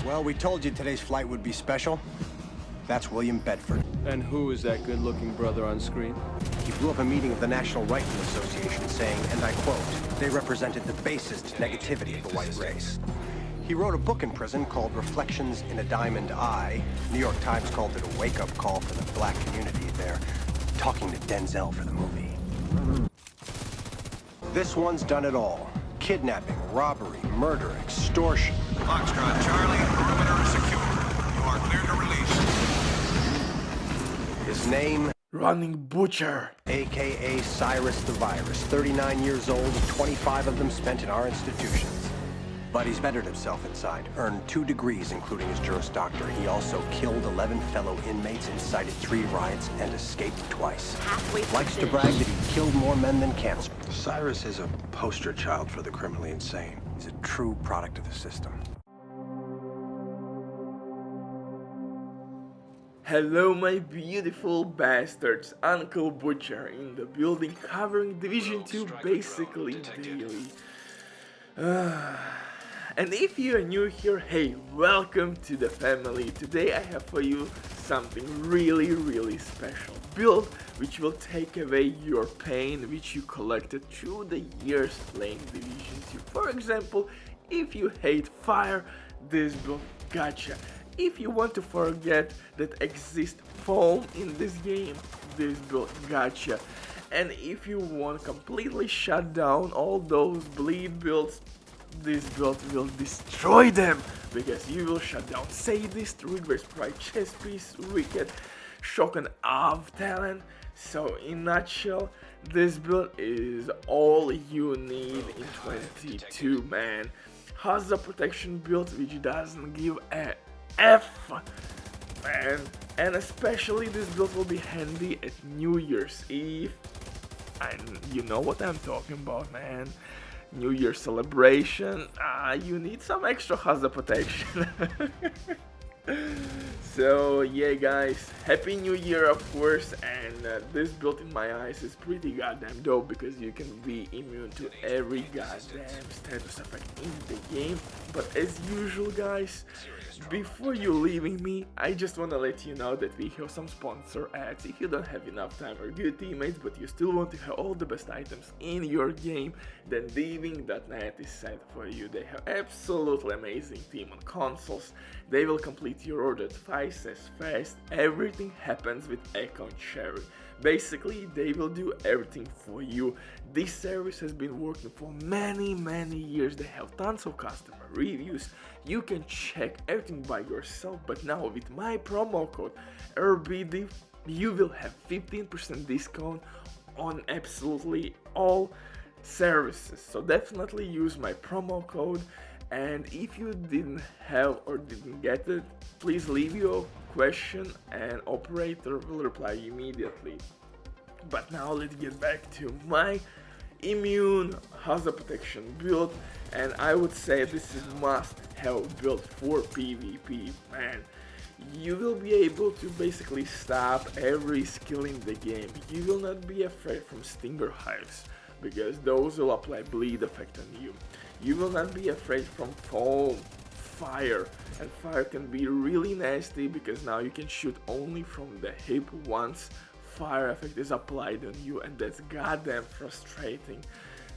Well, we told you today's flight would be special. That's William Bedford. And who is that good-looking brother on screen? He blew up a meeting of the National Rifle Association saying, and I quote, they represented the basest negativity of the white race. He wrote a book in prison called Reflections in a Diamond Eye. New York Times called it a wake-up call for the black community. They're talking to Denzel for the movie. This one's done it all. Kidnapping, robbery, murder, extortion. Foxtrot Charlie, perimeter secure. You are clear to release. His name? Running Butcher. AKA Cyrus the Virus. 39 years old, 25 of them spent in our institutions. But he's bettered himself inside, earned 2 degrees, including his Juris Doctor. He also killed 11 fellow inmates, incited 3 riots, and escaped twice. Likes to brag that he killed more men than cancer. Cyrus is a poster child for the criminally insane. He's a true product of the system. Hello my beautiful bastards, Uncle Butcher in the building covering Division 2 basically daily. And if you're new here, hey, welcome to the family. Today I have for you something really special. Build which will take away your pain which you collected through the years playing Division 2. For example, if you hate fire, this build gotcha. If you want to forget that exists foam in this game, this build gotcha. And if you want completely shut down all those bleed builds, this build will destroy them, because you will shut down Sadist, Reverse Pride Chess Piece, Wicked, Shock and Av talent. So in a nutshell, this build is all you need in 22, man. Has a protection build which doesn't give a F, man. And especially this build will be handy at New Year's Eve. And you know what I'm talking about, man. New Year celebration, you need some extra hazard protection. So yeah guys, Happy New Year of course, and this build in my eyes is pretty goddamn dope because you can be immune to every goddamn status effect in the game. But as usual guys, before you leaving me, I just wanna let you know that we have some sponsor ads. If you don't have enough time or good teammates, but you still want to have all the best items in your game, then Diving.net is set for you. They have absolutely amazing team on consoles. They will complete your order twice as fast. Everything happens with account sharing. Basically, they will do everything for you. This service has been working for many years. They have tons of customer reviews. You can check everything by yourself, but now with my promo code RBD, you will have 15% discount on absolutely all services. So definitely use my promo code. And if you didn't have or didn't get it, please leave your question and operator will reply immediately. But now let's get back to my immune hazard protection build, and I would say this is must have build for PvP, man. You will be able to basically stop every skill in the game. You will not be afraid from stinger hives, because those will apply bleed effect on you. You will not be afraid from foam, fire, and fire can be really nasty because now you can shoot only from the hip once fire effect is applied on you, and that's goddamn frustrating.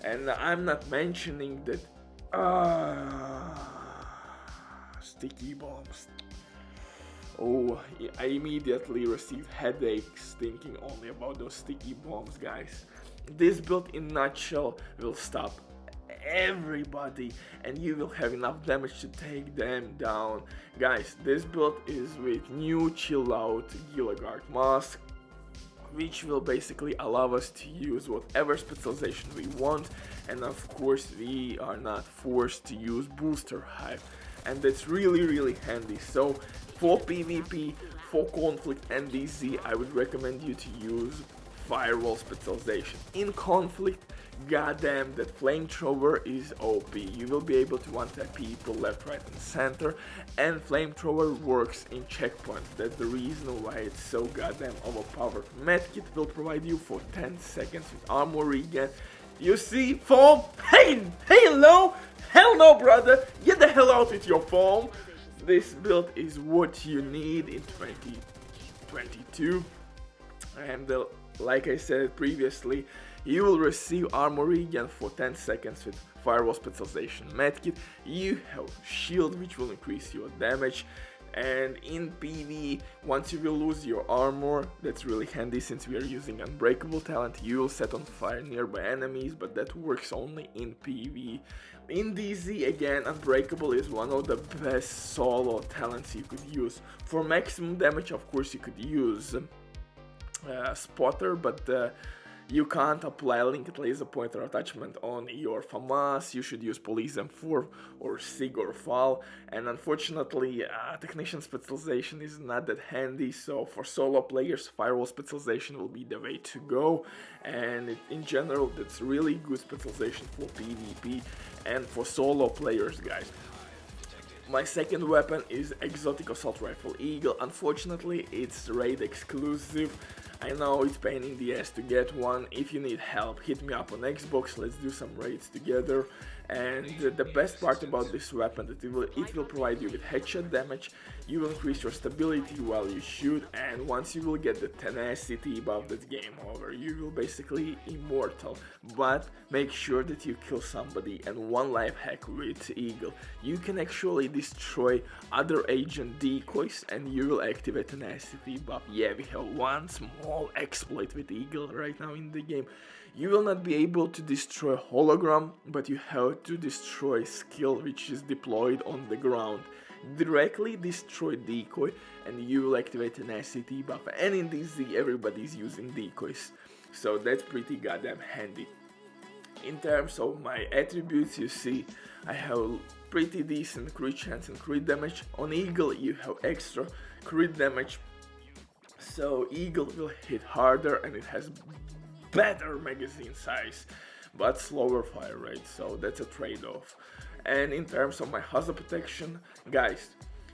And I'm not mentioning that sticky bombs. Oh, I immediately received headaches thinking only about those sticky bombs, guys. This build in a nutshell will stop everybody and you will have enough damage to take them down. Guys, this build is with new chill out Gilligard mask, which will basically allow us to use whatever specialization we want, and of course we are not forced to use booster hive, and that's really handy. So for PvP, for conflict and DZ, I would recommend you to use firewall specialization. In conflict, goddamn, that flamethrower is OP. You will be able to one-tap people left, right and center, and flamethrower works in checkpoints. That's the reason why it's so goddamn overpowered. Medkit will provide you for 10 seconds with armor regen. You see, foam? Hey, hello? Hell no, brother! Get the hell out with your foam! This build is what you need in 2022, and like I said previously, you will receive armor regen for 10 seconds with firewall specialization medkit. You have shield which will increase your damage, and in PvE, once you will lose your armor, that's really handy since we are using unbreakable talent. You will set on fire nearby enemies, but that works only in PvE. In DZ, again, unbreakable is one of the best solo talents you could use. For maximum damage, of course, you could use spotter, but you can't apply linked laser pointer attachment on your FAMAS. You should use Police M4 or SIG or FAL, and unfortunately technician specialization is not that handy, so for solo players firewall specialization will be the way to go, and in general that's really good specialization for PvP and for solo players, guys. My second weapon is Exotic Assault Rifle Eagle. Unfortunately, it's raid exclusive. I know it's pain in the ass to get one. If you need help, hit me up on Xbox, let's do some raids together. And the best part about this weapon that it will provide you with headshot damage, you will increase your stability while you shoot, and once you will get the tenacity buff, that's game over. You will basically immortal, but make sure that you kill somebody. And one life hack with Eagle, you can actually destroy other agent decoys and you will activate tenacity buff. Yeah, we have one small exploit with Eagle right now in the game. You will not be able to destroy hologram, but you have to destroy skill which is deployed on the ground. Directly destroy decoy and you will activate tenacity buff, and in DZ everybody's using decoys, so that's pretty goddamn handy. In terms of my attributes, you see I have pretty decent crit chance and crit damage. On Eagle you have extra crit damage, so Eagle will hit harder and it has better magazine size but slower fire rate, so that's a trade-off. And in terms of my hazard protection, guys,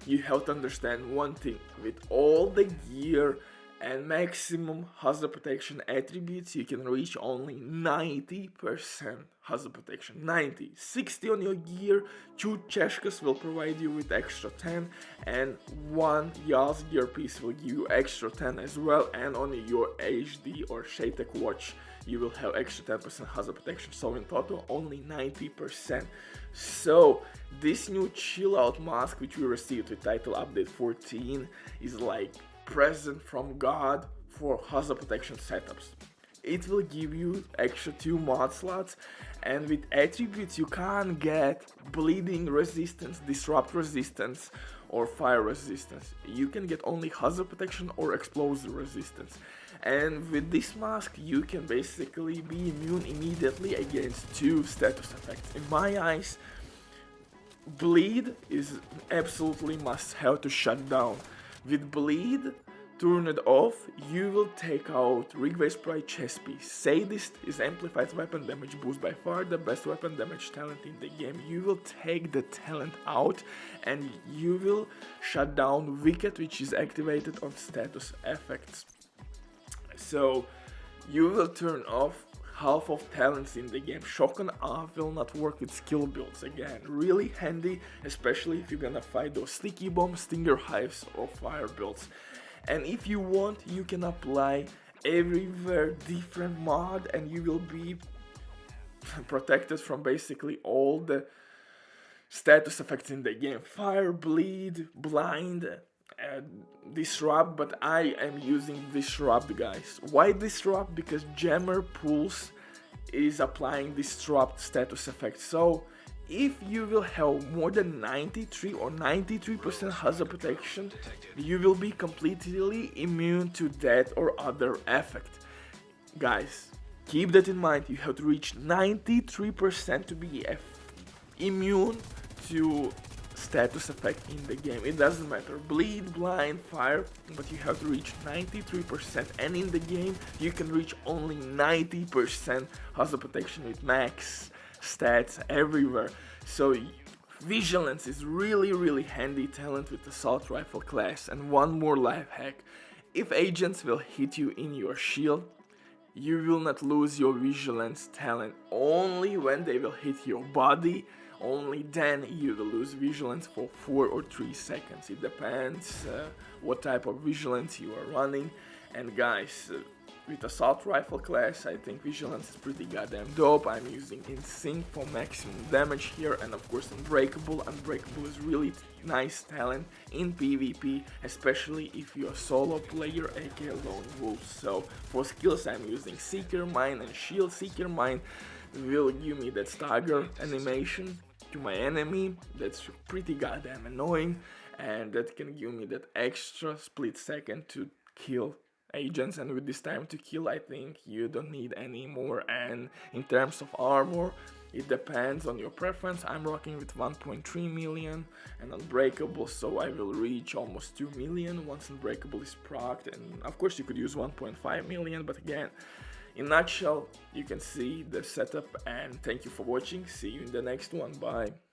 you have to understand one thing: with all the gear and maximum hazard protection attributes, you can reach only 90% hazard protection. 90. 60 on your gear, 2 cheshkas will provide you with extra 10, and 1 Yas gear piece will give you extra 10 as well, and on your HD or Shaytek watch you will have extra 10% hazard protection, so in total only 90%. So this new chill out mask which we received with title update 14 is like present from God for hazard protection setups. It will give you extra 2 mod slots, and with attributes you can't get bleeding resistance, disrupt resistance or fire resistance. You can get only hazard protection or explosive resistance, and with this mask you can basically be immune immediately against 2 status effects. In my eyes, bleed is absolutely must have to shut down. With bleed turned off, you will take out Rigway Sprite chest piece. Sadist is amplified weapon damage boost, by far the best weapon damage talent in the game. You will take the talent out and you will shut down Wicked, which is activated on status effects. So you will turn off half of talents in the game. Shotgun off will not work with skill builds. Again, really handy, especially if you're gonna fight those sticky bombs, stinger hives or fire builds. And if you want, you can apply everywhere different mod and you will be protected from basically all the status effects in the game. Fire, bleed, blind, disrupt, but I am using disrupt, guys. Why disrupt? Because Jammer Pulse is applying disrupt status effect. So if you will have more than 93 or 93% hazard protection, you will be completely immune to that or other effect. Guys, keep that in mind. You have to reach 93% to be immune to status effect in the game. It doesn't matter, bleed, blind, fire, but you have to reach 93%, and in the game you can reach only 90% hazard protection with max stats everywhere. So Vigilance is really handy talent with assault rifle class. And one more life hack: if agents will hit you in your shield, you will not lose your Vigilance talent. Only when they will hit your body only then you will lose Vigilance for 4 or 3 seconds. It depends what type of Vigilance you are running. And guys, with Assault Rifle class, I think Vigilance is pretty goddamn dope. I'm using Insync for maximum damage here, and of course Unbreakable. Unbreakable is really nice talent in PvP, especially if you're a solo player, aka Lone Wolf. So for skills I'm using Seeker Mine and Shield. Seeker Mine will give me that stagger animation to my enemy, that's pretty goddamn annoying, and that can give me that extra split second to kill agents. And with this time to kill, I think you don't need any more. And in terms of armor, it depends on your preference. I'm rocking with 1.3 million and Unbreakable, so I will reach almost 2 million once Unbreakable is procced. And of course you could use 1.5 million, but again, in a nutshell, you can see the setup. And thank you for watching. See you in the next one. Bye.